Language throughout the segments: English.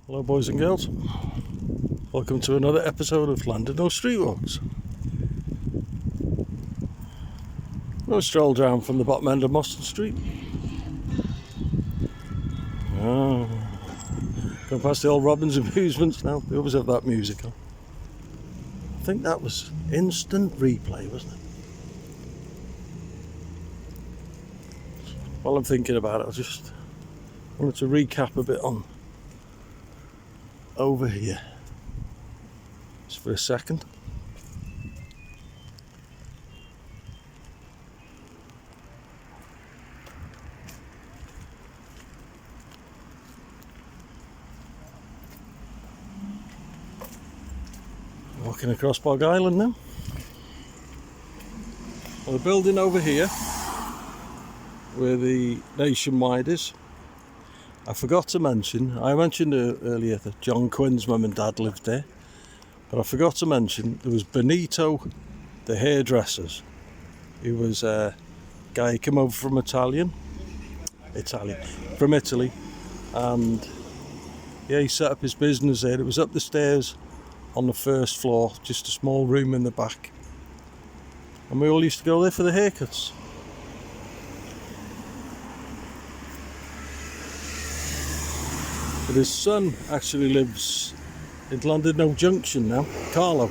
Hello boys and girls, welcome to another episode of Llandudno Street Walks. We'll stroll down from the bottom end of Moston Street. Going past the old Robins Amusements now, they always have that music on. I think that was Instant Replay, wasn't it? While I'm thinking about it, I just wanted to recap a bit on over here, just for a second. Walking across Bog Island now. Well, the building over here, where the Nationwide is, I forgot to mention, I mentioned earlier that John Quinn's mum and dad lived there, but I forgot to mention there was Benito, the hairdressers. He was a guy who came over from Italy, and yeah, he set up his business there. It was up the stairs on the first floor, just a small room in the back, and we all used to go there for the haircuts. But his son actually lives in Llandudno Junction now, Carlo.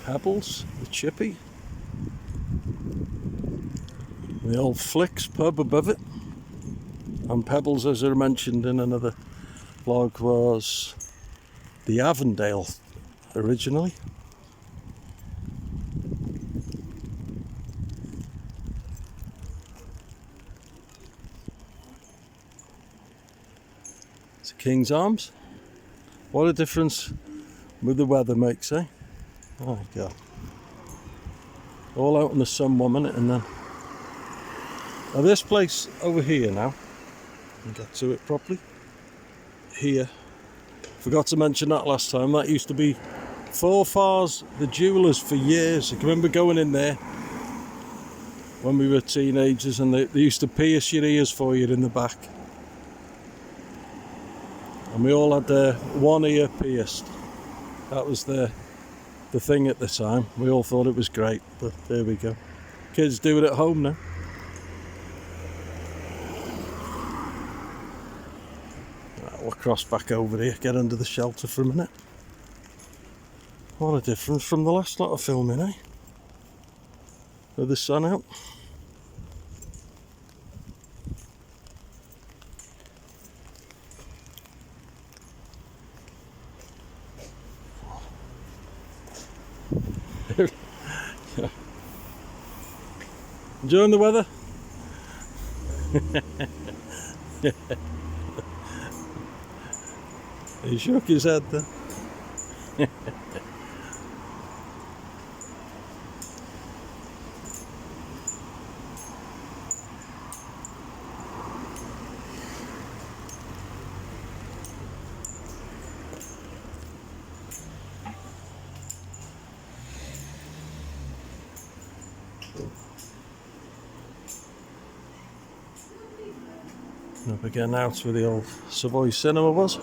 Pebbles, the Chippy. The old Flicks pub above it. And Pebbles, as I mentioned in another vlog, was the Avondale originally. It's a King's Arms. What a difference with the weather makes, eh? Oh my God. All out in the sun 1 minute and then. Now this place over here now, I'll get to it properly. Here, forgot to mention that last time, that used to be Forfar's the Jewellers for years. I can remember going in there when we were teenagers, and they used to pierce your ears for you in the back. And we all had one ear pierced. That was the thing at the time. We all thought it was great, but there we go. Kids do it at home now. Right, we'll cross back over here, get under the shelter for a minute. What a difference from the last lot of filming, eh? With the sun out. Enjoying the weather? He shook his head then. Up again out where the old Savoy cinema was.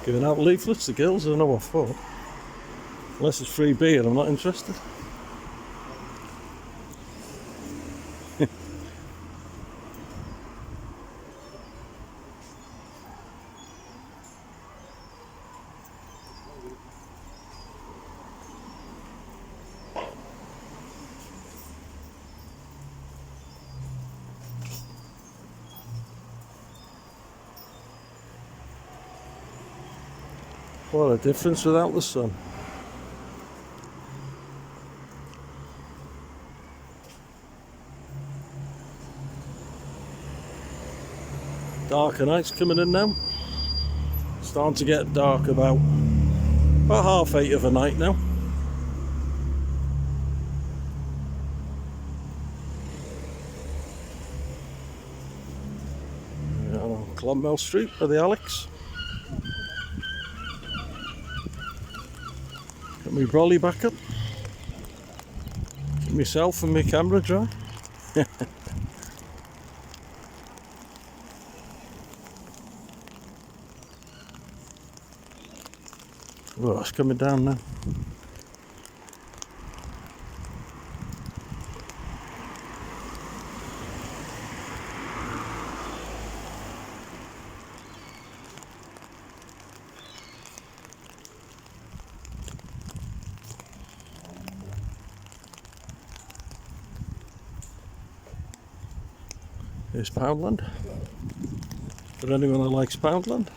Giving out leaflets to girls, I don't know what for. Unless it's free beer, I'm not interested. What a difference without the sun. Darker nights coming in now. Starting to get dark about 8:30 of a night now. Clonmel Street with the Alex. Got my brolly back up. Get myself and my camera dry. Oh, it's coming down now. Here's Poundland. For anyone who likes Poundland.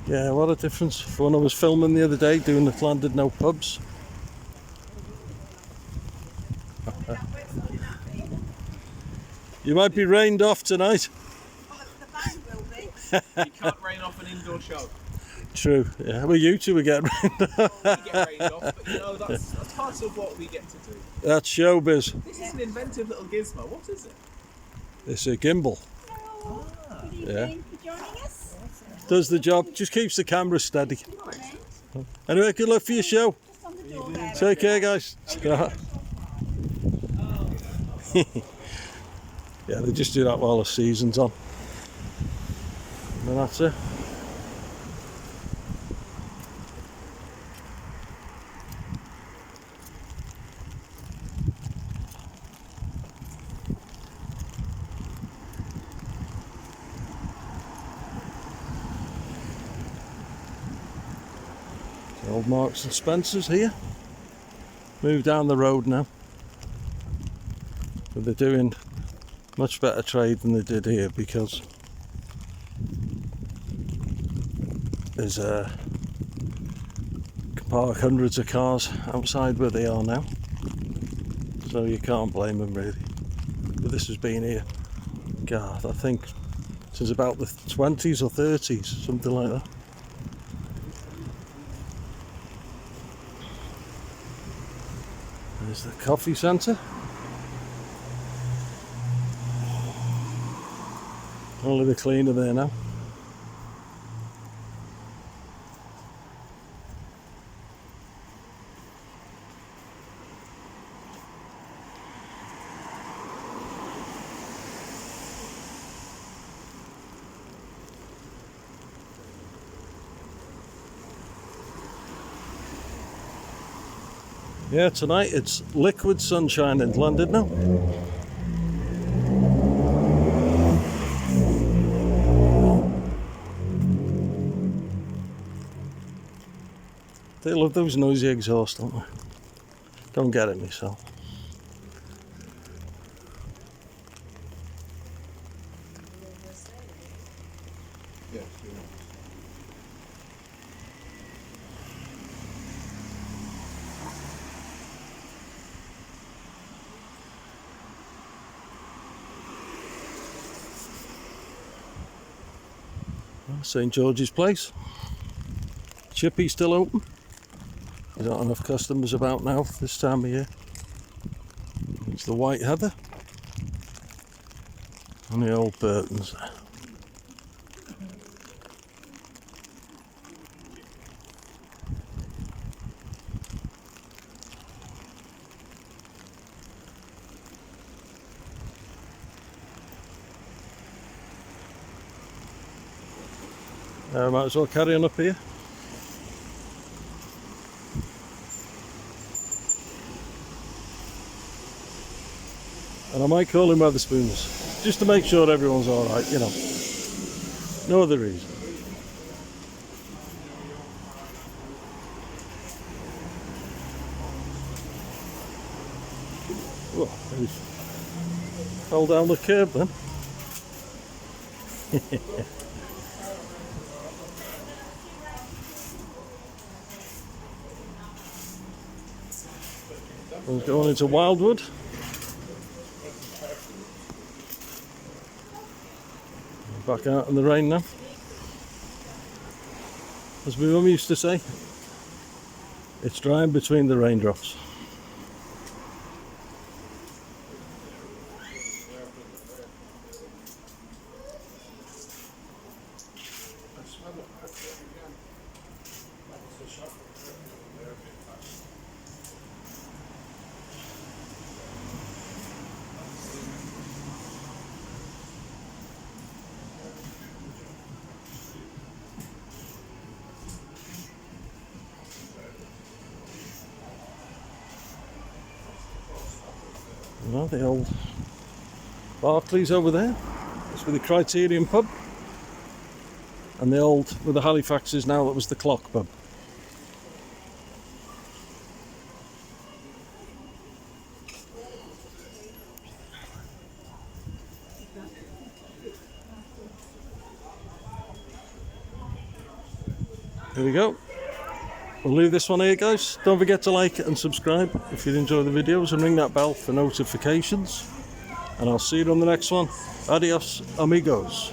Yeah, what a difference from when I was filming the other day doing the Llandudno pubs. You might be rained off tonight. Oh, the band will be. You can't rain off an indoor show. True, yeah. Well, you two will get rained off. We get rained off, but you know, that's part of what we get to do. That's showbiz. This is an inventive little gizmo. What is it? It's a gimbal. Hello. Good Yeah. evening for joining us. Does the job, just keeps the camera steady. Anyway, good luck for your show. Just on the door there. Take care, guys. Yeah, they just do that while the season's on. And that's it. The old Marks and Spencer's here. Moved down the road now. But they're doing much better trade than they did here because there's can park hundreds of cars outside where they are now, so you can't blame them really. But this has been here, God, I think since about the 20s or 30s, something like that. There's the coffee centre. Only the cleaner there now. Yeah, tonight it's liquid sunshine in Llandudno. They love those noisy exhausts, don't they? Don't get it myself. St George's Place. Chippy's still open. There's not enough customers about now this time of year. It's the White Heather and the old Burtons. I might as well carry on up here. And I might call him Weatherspoons, just to make sure everyone's alright, you know. No other reason. Oh, he fell down the curb then. We're going into Wildwood. Back out in the rain now. As my mum used to say, it's drying between the raindrops. Well, the old Barclays over there. It's with the Criterion pub. And the old, with the Halifaxes now, that was the Clock pub. Here we go. We'll leave this one here, guys. Don't forget to like and subscribe if you enjoy the videos, and ring that bell for notifications. And I'll see you on the next one. Adios, amigos.